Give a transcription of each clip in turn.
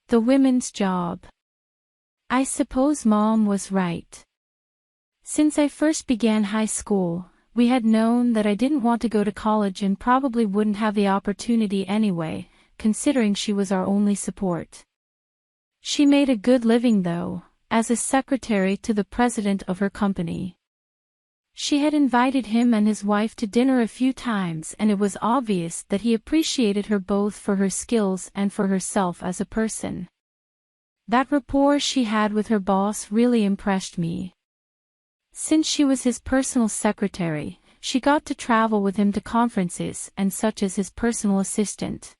The women's job. I suppose Mom was right. Since I first began high school, we had known that I didn't want to go to college and probably wouldn't have the opportunity anyway, considering she was our only support. She made a good living though, as a secretary to the president of her company. She had invited him and his wife to dinner a few times, and it was obvious that he appreciated her both for her skills and for herself as a person. That rapport she had with her boss really impressed me. Since she was his personal secretary, she got to travel with him to conferences and such as his personal assistant.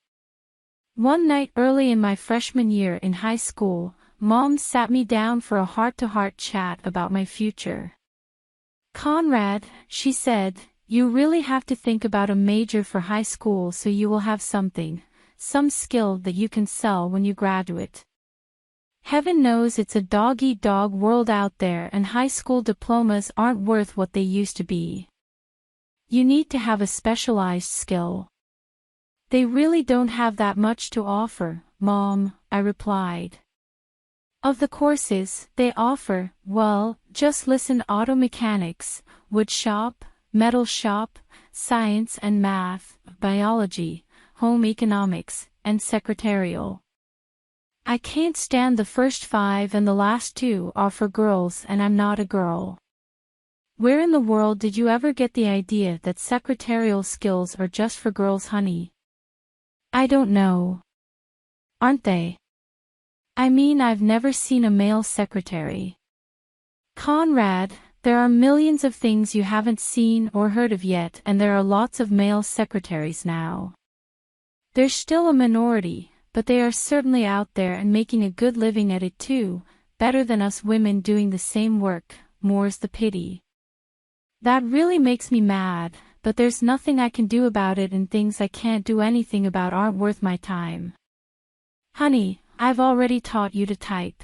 One night early in my freshman year in high school, Mom sat me down for a heart-to-heart chat about my future. "Conrad," she said, "you really have to think about a major for high school so you will have some skill that you can sell when you graduate. Heaven knows it's a dog-eat-dog world out there and high school diplomas aren't worth what they used to be. You need to have a specialized skill." "They really don't have that much to offer, Mom," I replied. "Of the courses they offer, well, just listen: auto mechanics, wood shop, metal shop, science and math, biology, home economics, and secretarial. I can't stand the first 5 and the last 2 are for girls and I'm not a girl. Where in the world did you ever get the idea that secretarial skills are just for girls, honey?" "I don't know. Aren't they? I mean, I've never seen a male secretary." "Conrad, there are millions of things you haven't seen or heard of yet, and there are lots of male secretaries now. They're still a minority, but they are certainly out there and making a good living at it too, better than us women doing the same work, more's the pity. That really makes me mad, but there's nothing I can do about it, and things I can't do anything about aren't worth my time. Honey, I've already taught you to type.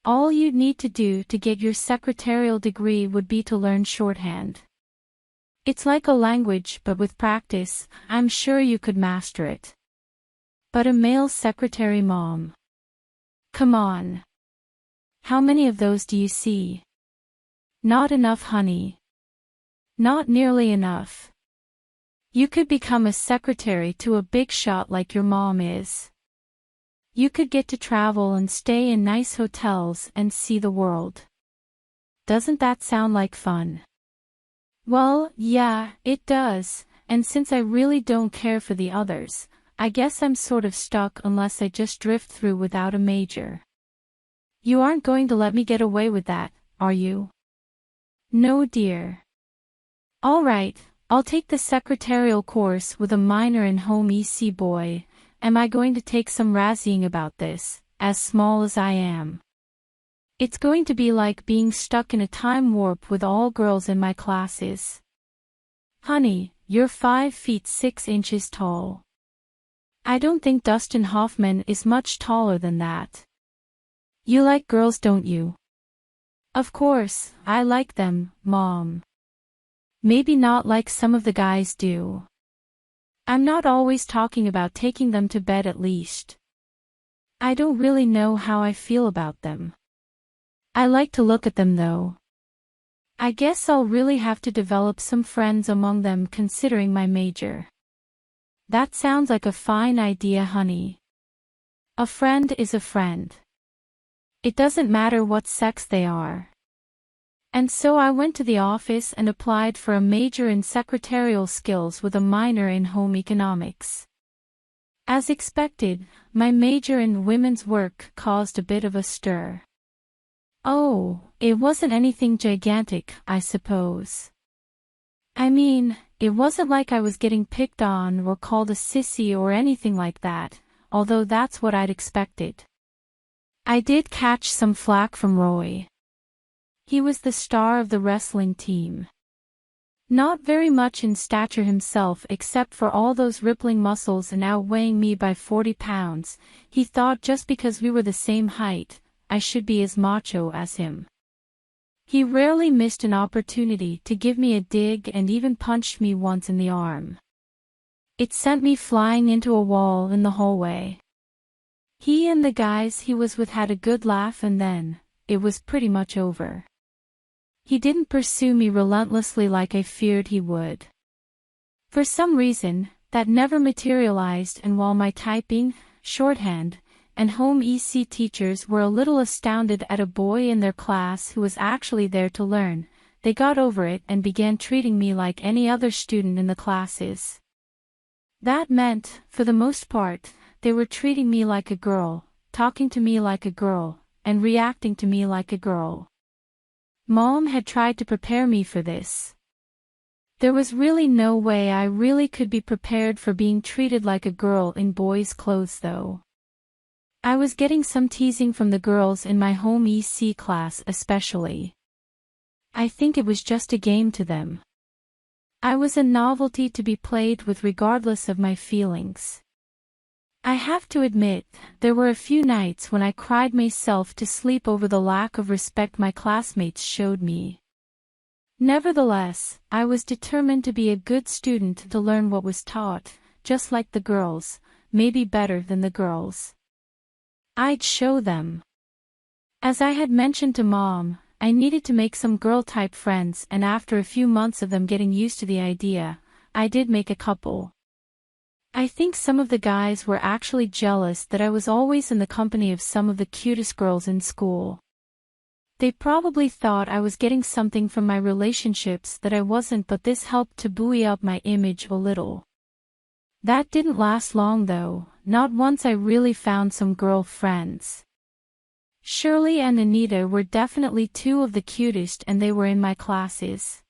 All you'd need to do to get your secretarial degree would be to learn shorthand. It's like a language, but with practice, I'm sure you could master it. But a male secretary, Mom? Come on. How many of those do you see?" "Not enough, honey. Not nearly enough. You could become a secretary to a big shot like your mom is. You could get to travel and stay in nice hotels and see the world. Doesn't that sound like fun?" "Well, yeah, it does, and since I really don't care for the others, I guess I'm sort of stuck unless I just drift through without a major." "You aren't going to let me get away with that, are you?" "No, dear." "All right, I'll take the secretarial course with a minor in home ec. Boy, am I going to take some razzying about this, as small as I am. It's going to be like being stuck in a time warp with all girls in my classes." "Honey, you're 5 feet 6 inches tall. I don't think Dustin Hoffman is much taller than that. You like girls, don't you?" "Of course, I like them, Mom. Maybe not like some of the guys do. I'm not always talking about taking them to bed, at least. I don't really know how I feel about them. I like to look at them though. I guess I'll really have to develop some friends among them considering my major." "That sounds like a fine idea, honey. A friend is a friend. It doesn't matter what sex they are." And so I went to the office and applied for a major in secretarial skills with a minor in home economics. As expected, my major in women's work caused a bit of a stir. Oh, it wasn't anything gigantic, I suppose. I mean, it wasn't like I was getting picked on or called a sissy or anything like that, although that's what I'd expected. I did catch some flack from Roy. He was the star of the wrestling team. Not very much in stature himself except for all those rippling muscles and outweighing me by 40 pounds, he thought just because we were the same height, I should be as macho as him. He rarely missed an opportunity to give me a dig and even punched me once in the arm. It sent me flying into a wall in the hallway. He and the guys he was with had a good laugh and then, it was pretty much over. He didn't pursue me relentlessly like I feared he would. For some reason, that never materialized, and while my typing, shorthand, and home EC teachers were a little astounded at a boy in their class who was actually there to learn, they got over it and began treating me like any other student in the classes. That meant, for the most part, they were treating me like a girl, talking to me like a girl, and reacting to me like a girl. Mom had tried to prepare me for this. There was really no way I really could be prepared for being treated like a girl in boys' clothes though. I was getting some teasing from the girls in my home EC class especially. I think it was just a game to them. I was a novelty to be played with regardless of my feelings. I have to admit, there were a few nights when I cried myself to sleep over the lack of respect my classmates showed me. Nevertheless, I was determined to be a good student to learn what was taught, just like the girls, maybe better than the girls. I'd show them. As I had mentioned to Mom, I needed to make some girl-type friends, and after a few months of them getting used to the idea, I did make a couple. I think some of the guys were actually jealous that I was always in the company of some of the cutest girls in school. They probably thought I was getting something from my relationships that I wasn't, but this helped to buoy up my image a little. That didn't last long though, not once I really found some girl friends. Shirley and Anita were definitely two of the cutest, and they were in my classes.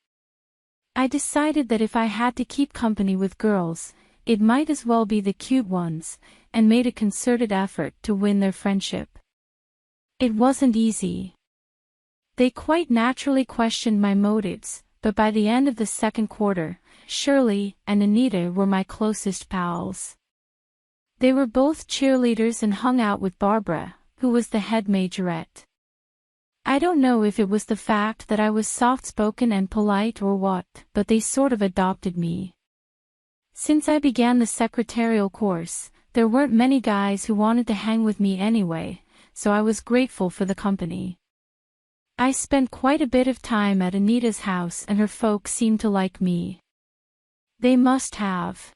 I decided that if I had to keep company with girls, it might as well be the cute ones, and made a concerted effort to win their friendship. It wasn't easy. They quite naturally questioned my motives, but by the end of the second quarter, Shirley and Anita were my closest pals. They were both cheerleaders and hung out with Barbara, who was the head majorette. I don't know if it was the fact that I was soft-spoken and polite or what, but they sort of adopted me. Since I began the secretarial course, there weren't many guys who wanted to hang with me anyway, so I was grateful for the company. I spent quite a bit of time at Anita's house and her folks seemed to like me. They must have.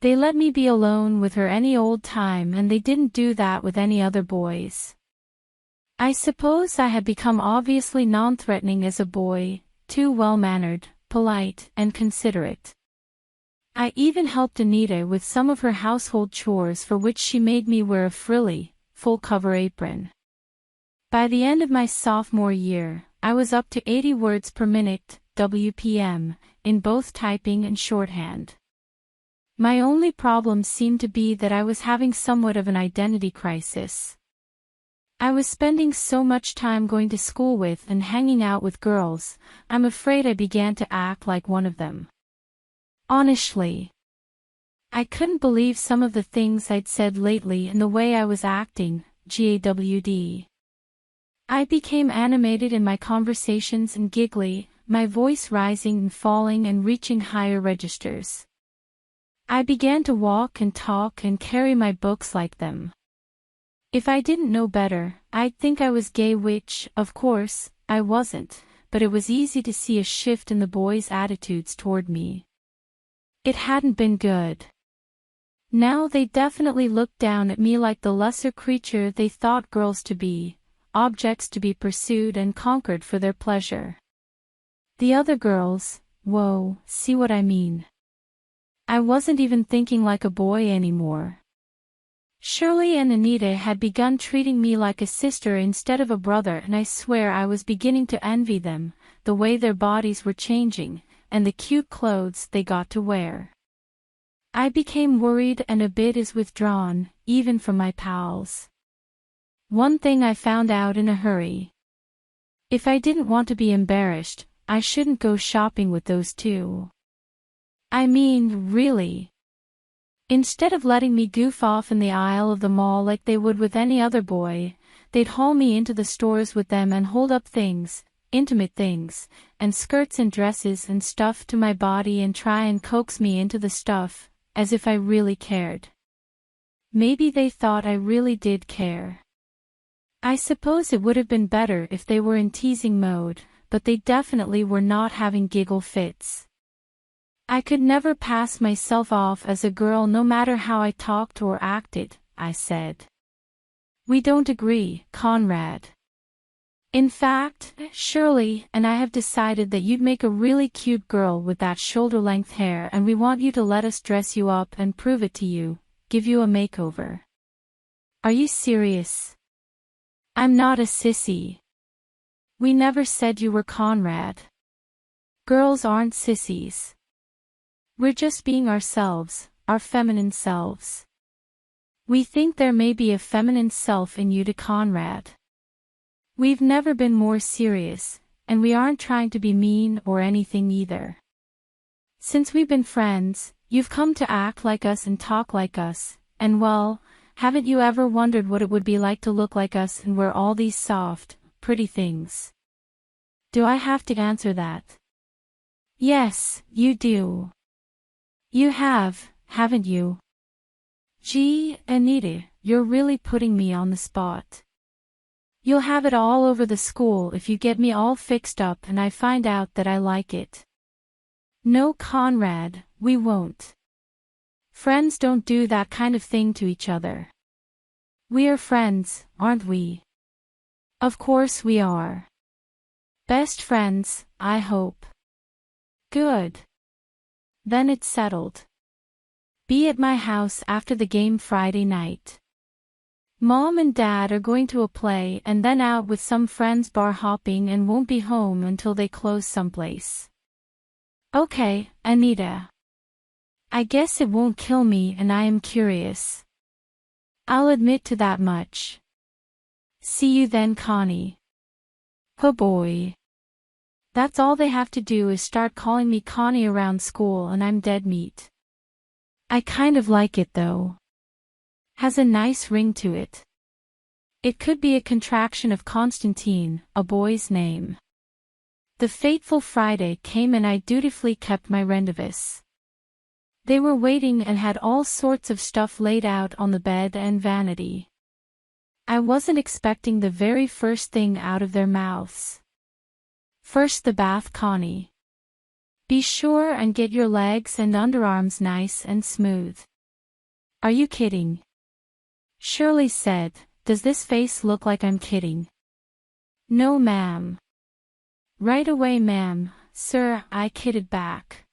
They let me be alone with her any old time, and they didn't do that with any other boys. I suppose I had become obviously non-threatening as a boy, too well-mannered, polite, and considerate. I even helped Anita with some of her household chores, for which she made me wear a frilly, full-cover apron. By the end of my sophomore year, I was up to 80 words per minute, WPM, in both typing and shorthand. My only problem seemed to be that I was having somewhat of an identity crisis. I was spending so much time going to school with and hanging out with girls, I'm afraid I began to act like one of them. Honestly, I couldn't believe some of the things I'd said lately and the way I was acting, GAWD. I became animated in my conversations and giggly, my voice rising and falling and reaching higher registers. I began to walk and talk and carry my books like them. If I didn't know better, I'd think I was gay, which, of course, I wasn't, but it was easy to see a shift in the boys' attitudes toward me. It hadn't been good. Now they definitely looked down at me like the lesser creature they thought girls to be, objects to be pursued and conquered for their pleasure. The other girls, whoa, see what I mean? I wasn't even thinking like a boy anymore. Shirley and Anita had begun treating me like a sister instead of a brother, and I swear I was beginning to envy them, the way their bodies were changing, and the cute clothes they got to wear. I became worried and a bit withdrawn, even from my pals. One thing I found out in a hurry. If I didn't want to be embarrassed, I shouldn't go shopping with those two. I mean, really. Instead of letting me goof off in the aisle of the mall like they would with any other boy, they'd haul me into the stores with them and hold up things, intimate things, and skirts and dresses and stuff to my body and try and coax me into the stuff, as if I really cared. Maybe they thought I really did care. I suppose it would have been better if they were in teasing mode, but they definitely were not having giggle fits. I could never pass myself off as a girl no matter how I talked or acted, I said. We don't agree, Conrad. In fact, Shirley and I have decided that you'd make a really cute girl with that shoulder-length hair, and we want you to let us dress you up and prove it to you, give you a makeover. Are you serious? I'm not a sissy. We never said you were, Conrad. Girls aren't sissies. We're just being ourselves, our feminine selves. We think there may be a feminine self in you, to Conrad. We've never been more serious, and we aren't trying to be mean or anything either. Since we've been friends, you've come to act like us and talk like us, and well, haven't you ever wondered what it would be like to look like us and wear all these soft, pretty things? Do I have to answer that? Yes, you do. You have, haven't you? Gee, Anita, you're really putting me on the spot. You'll have it all over the school if you get me all fixed up and I find out that I like it. No, Conrad, we won't. Friends don't do that kind of thing to each other. We are friends, aren't we? Of course we are. Best friends, I hope. Good. Then it's settled. Be at my house after the game Friday night. Mom and Dad are going to a play and then out with some friends bar hopping and won't be home until they close someplace. Okay, Anita. I guess it won't kill me, and I am curious. I'll admit to that much. See you then, Connie. Oh boy. That's all they have to do is start calling me Connie around school and I'm dead meat. I kind of like it though. Has a nice ring to it. It could be a contraction of Constantine, a boy's name. The fateful Friday came and I dutifully kept my rendezvous. They were waiting and had all sorts of stuff laid out on the bed and vanity. I wasn't expecting the very first thing out of their mouths. First the bath, Connie. Be sure and get your legs and underarms nice and smooth. Are you kidding? Shirley said, does this face look like I'm kidding? No, ma'am. Right away, ma'am, sir, I kidded back.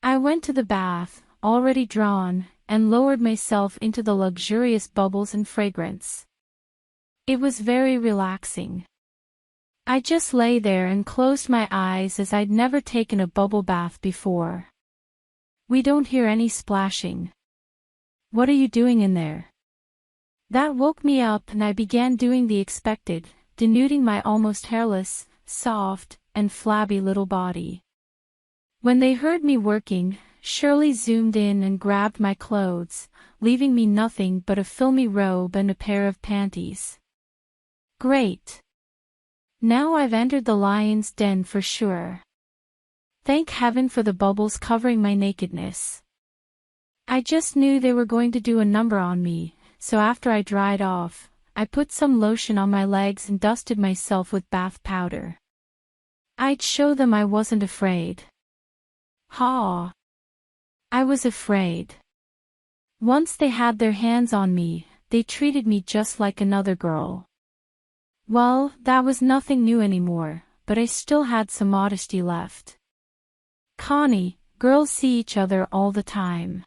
I went to the bath, already drawn, and lowered myself into the luxurious bubbles and fragrance. It was very relaxing. I just lay there and closed my eyes as I'd never taken a bubble bath before. We don't hear any splashing. What are you doing in there? That woke me up and I began doing the expected, denuding my almost hairless, soft, and flabby little body. When they heard me working, Shirley zoomed in and grabbed my clothes, leaving me nothing but a filmy robe and a pair of panties. Great. Now I've entered the lion's den for sure. Thank heaven for the bubbles covering my nakedness. I just knew they were going to do a number on me, so after I dried off, I put some lotion on my legs and dusted myself with bath powder. I'd show them I wasn't afraid. Ha! I was afraid. Once they had their hands on me, they treated me just like another girl. Well, that was nothing new anymore, but I still had some modesty left. Connie, girls see each other all the time.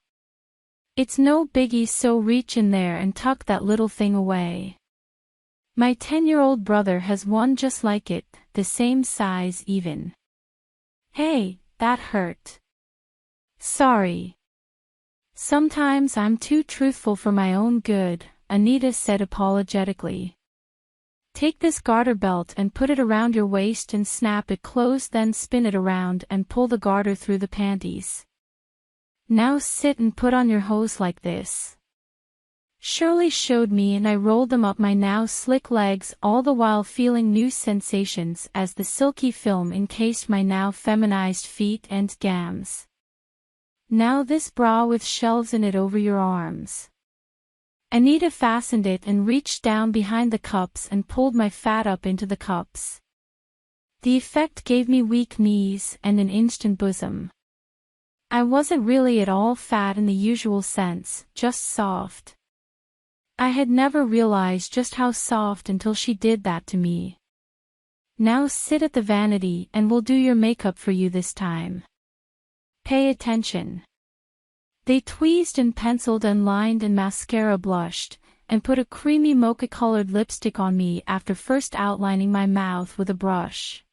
It's no biggie, so reach in there and tuck that little thing away. My 10-year-old brother has one just like it, the same size even. Hey, that hurt. Sorry. Sometimes I'm too truthful for my own good, Anita said apologetically. Take this garter belt and put it around your waist and snap it closed, then spin it around and pull the garter through the panties. Now sit and put on your hose like this. Shirley showed me and I rolled them up my now slick legs, all the while feeling new sensations as the silky film encased my now feminized feet and gams. Now this bra with shelves in it over your arms. Anita fastened it and reached down behind the cups and pulled my fat up into the cups. The effect gave me weak knees and an instant bosom. I wasn't really at all fat in the usual sense, just soft. I had never realized just how soft until she did that to me. Now sit at the vanity and we'll do your makeup for you this time. Pay attention. They tweezed and penciled and lined and mascara blushed, and put a creamy mocha-colored lipstick on me after first outlining my mouth with a brush.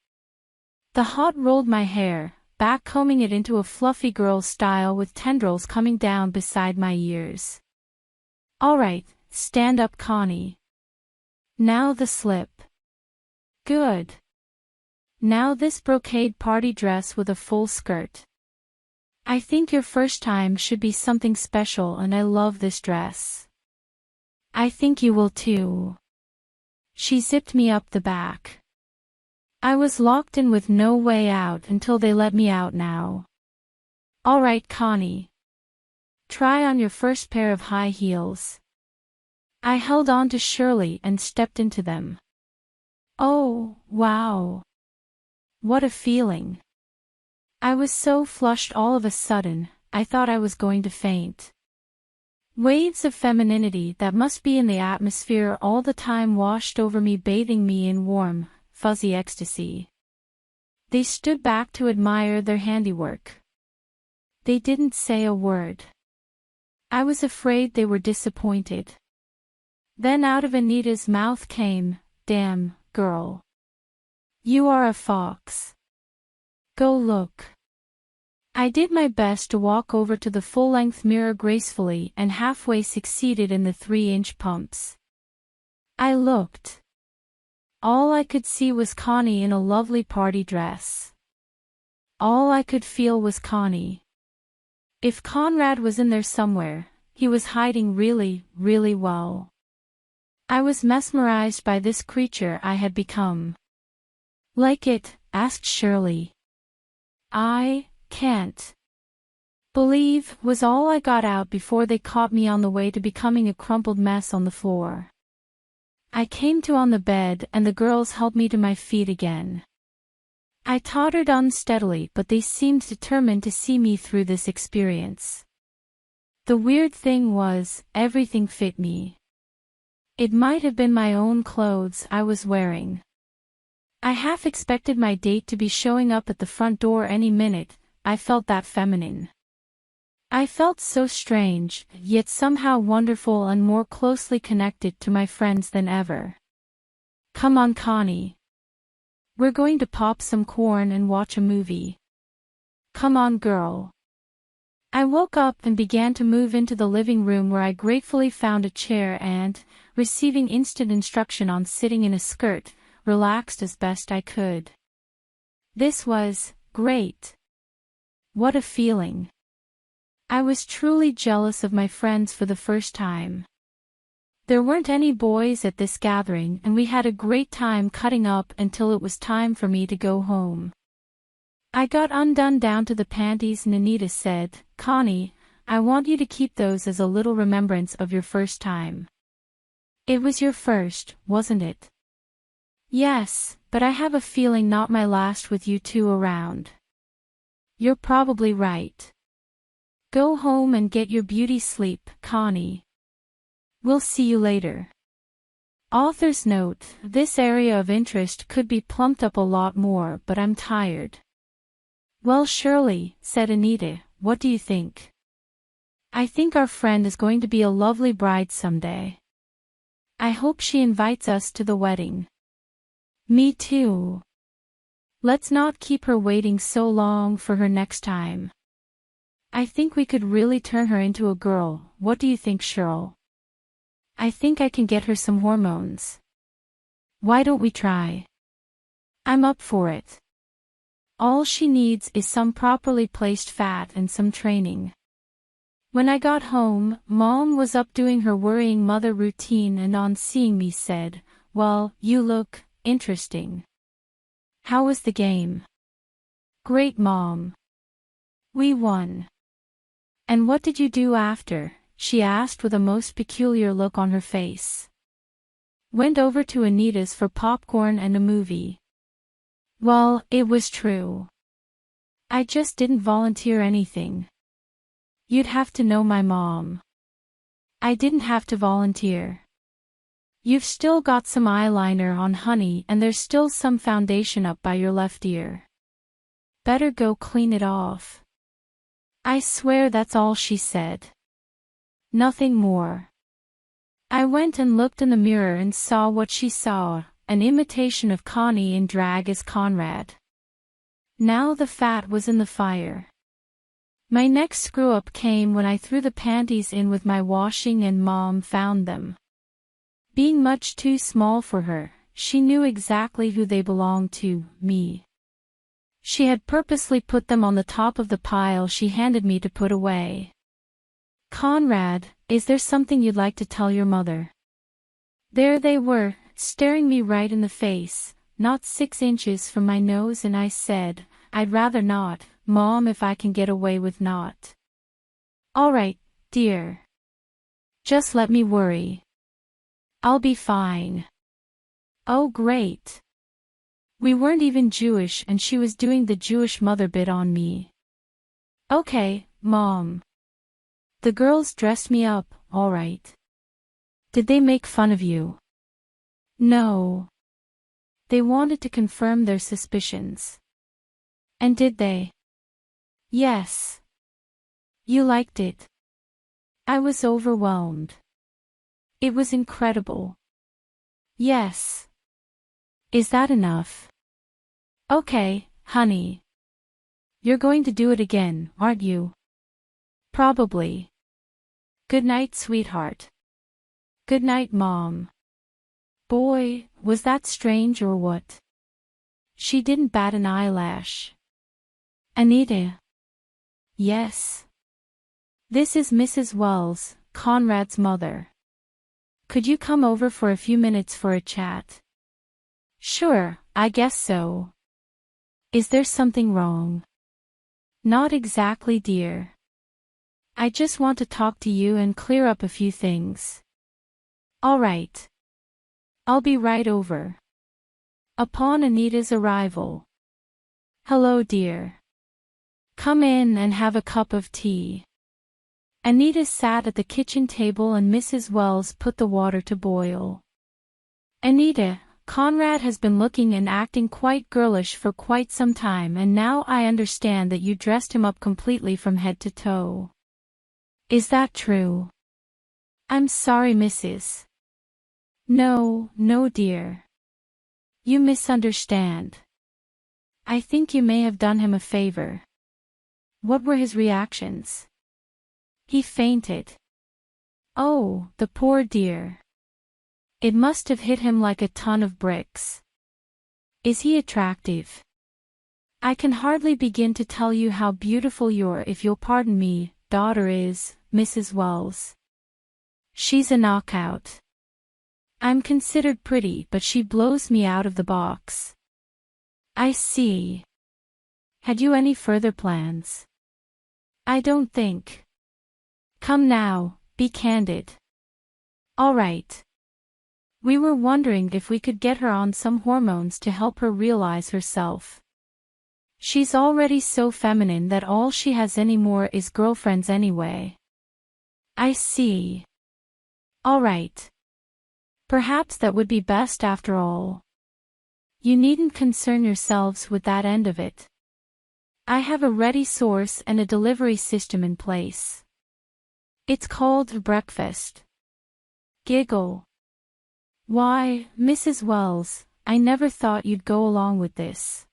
The hot rolled my hair, back combing it into a fluffy girl style with tendrils coming down beside my ears. All right, stand up, Connie. Now the slip. Good. Now this brocade party dress with a full skirt. I think your first time should be something special and I love this dress. I think you will too. She zipped me up the back. I was locked in with no way out until they let me out now. All right, Connie. Try on your first pair of high heels. I held on to Shirley and stepped into them. Oh, wow. What a feeling. I was so flushed all of a sudden, I thought I was going to faint. Waves of femininity that must be in the atmosphere all the time washed over me, bathing me in warm, fuzzy ecstasy. They stood back to admire their handiwork. They didn't say a word. I was afraid they were disappointed. Then out of Anita's mouth came, "Damn, girl. You are a fox. Go look." I did my best to walk over to the full-length mirror gracefully and halfway succeeded in the 3-inch pumps. I looked. All I could see was Connie in a lovely party dress. All I could feel was Connie. If Conrad was in there somewhere, he was hiding really, really well. I was mesmerized by this creature I had become. "Like it?" asked Shirley. "I can't believe," was all I got out before they caught me on the way to becoming a crumpled mess on the floor. I came to on the bed and the girls helped me to my feet again. I tottered unsteadily, but they seemed determined to see me through this experience. The weird thing was, everything fit me. It might have been my own clothes I was wearing. I half expected my date to be showing up at the front door any minute. I felt that feminine. I felt so strange, yet somehow wonderful and more closely connected to my friends than ever. "Come on, Connie. We're going to pop some corn and watch a movie. Come on, girl." I woke up and began to move into the living room where I gratefully found a chair and, receiving instant instruction on sitting in a skirt, relaxed as best I could. This was great. What a feeling. I was truly jealous of my friends for the first time. There weren't any boys at this gathering and we had a great time cutting up until it was time for me to go home. I got undone down to the panties and Anita said, "Connie, I want you to keep those as a little remembrance of your first time." It was your first, wasn't it? Yes, but I have a feeling not my last with you two around. You're probably right. Go home and get your beauty sleep, Connie. We'll see you later. Author's note: this area of interest could be plumped up a lot more, but I'm tired. Well, Shirley, said Anita, what do you think? I think our friend is going to be a lovely bride someday. I hope she invites us to the wedding. Me too. Let's not keep her waiting so long for her next time. I think we could really turn her into a girl. What do you think, Shirl? I think I can get her some hormones. Why don't we try? I'm up for it. All she needs is some properly placed fat and some training. When I got home, Mom was up doing her worrying mother routine and on seeing me said, "Well, you look interesting. How was the game?" "Great, Mom. We won." "And what did you do after?" she asked with a most peculiar look on her face. Went over to Anita's for popcorn and a movie. Well, it was true. I just didn't volunteer anything. You'd have to know my mom. I didn't have to volunteer. You've still got some eyeliner on, honey, and there's still some foundation up by your left ear. Better go clean it off. I swear that's all she said. Nothing more. I went and looked in the mirror and saw what she saw, an imitation of Connie in drag as Conrad. Now the fat was in the fire. My next screw-up came when I threw the panties in with my washing and Mom found them. Being much too small for her, she knew exactly who they belonged to, me. She had purposely put them on the top of the pile she handed me to put away. Conrad, is there something you'd like to tell your mother? There they were, staring me right in the face, not 6 inches from my nose, and I said, I'd rather not, Mom, if I can get away with not. All right, dear. Just let me worry. I'll be fine. Oh great. We weren't even Jewish and she was doing the Jewish mother bit on me. Okay, Mom. The girls dressed me up, all right. Did they make fun of you? No. They wanted to confirm their suspicions. And did they? Yes. You liked it? I was overwhelmed. It was incredible. Yes. Is that enough? Okay, honey. You're going to do it again, aren't you? Probably. Good night, sweetheart. Good night, Mom. Boy, was that strange or what? She didn't bat an eyelash. Anita. Yes. This is Mrs. Wells, Conrad's mother. Could you come over for a few minutes for a chat? Sure, I guess so. Is there something wrong? Not exactly, dear. I just want to talk to you and clear up a few things. All right. I'll be right over. Upon Anita's arrival. Hello, dear. Come in and have a cup of tea. Anita sat at the kitchen table and Mrs. Wells put the water to boil. Anita, Conrad has been looking and acting quite girlish for quite some time, and now I understand that you dressed him up completely from head to toe. Is that true? I'm sorry, Mrs. No, dear. You misunderstand. I think you may have done him a favor. What were his reactions? He fainted. Oh, the poor dear. It must have hit him like a ton of bricks. Is he attractive? I can hardly begin to tell you how beautiful your, if you'll pardon me, daughter is, Mrs. Wells. She's a knockout. I'm considered pretty, but she blows me out of the box. I see. Had you any further plans? I don't think. Come now, be candid. All right. We were wondering if we could get her on some hormones to help her realize herself. She's already so feminine that all she has anymore is girlfriends anyway. I see. All right. Perhaps that would be best after all. You needn't concern yourselves with that end of it. I have a ready source and a delivery system in place. It's called breakfast. Giggle. Why, Mrs. Wells, I never thought you'd go along with this.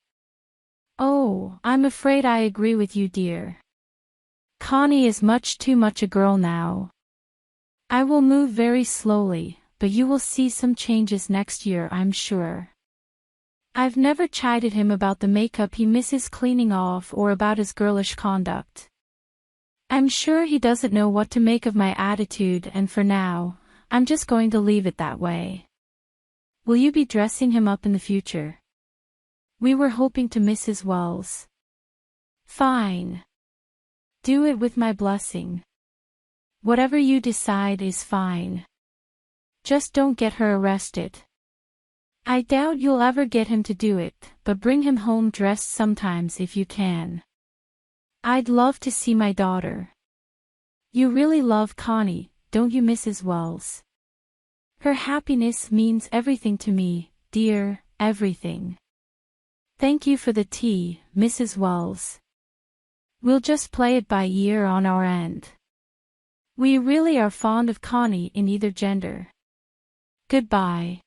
Oh, I'm afraid I agree with you, dear. Connie is much too much a girl now. I will move very slowly, but you will see some changes next year, I'm sure. I've never chided him about the makeup he misses cleaning off or about his girlish conduct. I'm sure he doesn't know what to make of my attitude, and for now, I'm just going to leave it that way. Will you be dressing him up in the future? We were hoping to, Mrs. Wells. Fine. Do it with my blessing. Whatever you decide is fine. Just don't get her arrested. I doubt you'll ever get him to do it, but bring him home dressed sometimes if you can. I'd love to see my daughter. You really love Connie, don't you, Mrs. Wells? Her happiness means everything to me, dear, everything. Thank you for the tea, Mrs. Wells. We'll just play it by ear on our end. We really are fond of Connie in either gender. Goodbye.